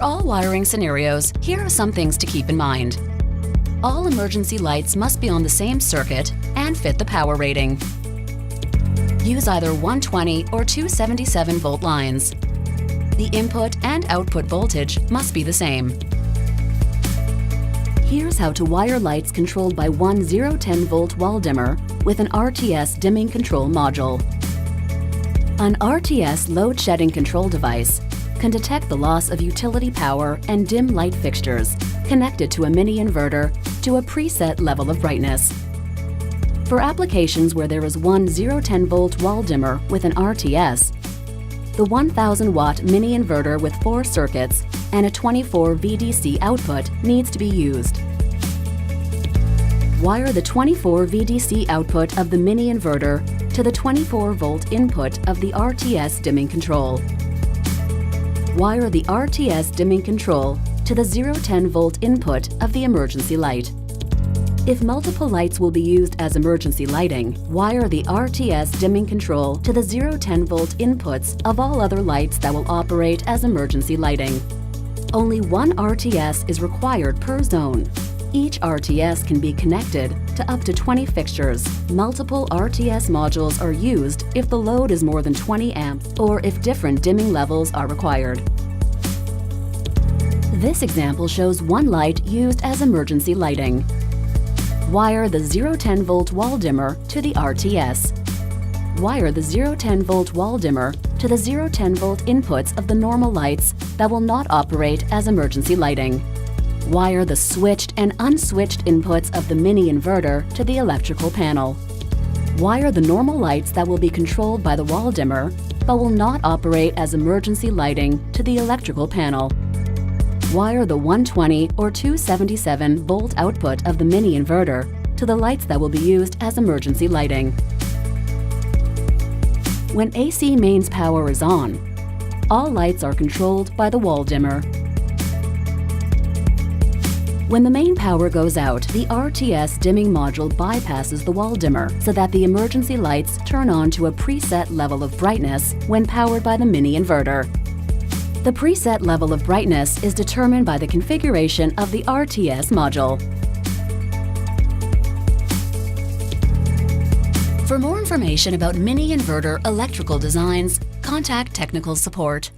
all wiring scenarios, here are some things to keep in mind. All emergency lights must be on the same circuit and fit the power rating. Use either 120 or 277 volt lines. The input and output voltage must be the same. Here's how to wire lights controlled by one 010 volt wall dimmer with an RTS dimming control module. An RTS load shedding control device can detect the loss of utility power and dim light fixtures connected to a mini inverter to a preset level of brightness. For applications where there is one 010 volt wall dimmer with an RTS, the 1000 watt mini inverter with 4 circuits and a 24 VDC output needs to be used. Wire the 24 VDC output of the mini inverter to the 24 volt input of the RTS dimming control. Wire the RTS dimming control to the 010 volt input of the emergency light. If multiple lights will be used as emergency lighting, wire the RTS dimming control to the 010 volt inputs of all other lights that will operate as emergency lighting. Only one RTS is required per zone. Each RTS can be connected to up to 20 fixtures. Multiple RTS modules are used if the load is more than 20 amps or if different dimming levels are required. This example shows one light used as emergency lighting. Wire the 010 volt wall dimmer to the RTS. Wire the 010 volt wall dimmer to the 010 volt inputs of the normal lights that will not operate as emergency lighting. Wire the switched and unswitched inputs of the mini inverter to the electrical panel. Wire the normal lights that will be controlled by the wall dimmer but will not operate as emergency lighting to the electrical panel. Wire the 120 or 277 volt output of the mini inverter to the lights that will be used as emergency lighting. When AC mains power is on, all lights are controlled by the wall dimmer. When the main power goes out, the RTS dimming module bypasses the wall dimmer so that the emergency lights turn on to a preset level of brightness when powered by the mini inverter. The preset level of brightness is determined by the configuration of the RTS module. For more information about mini inverter electrical designs, contact technical support.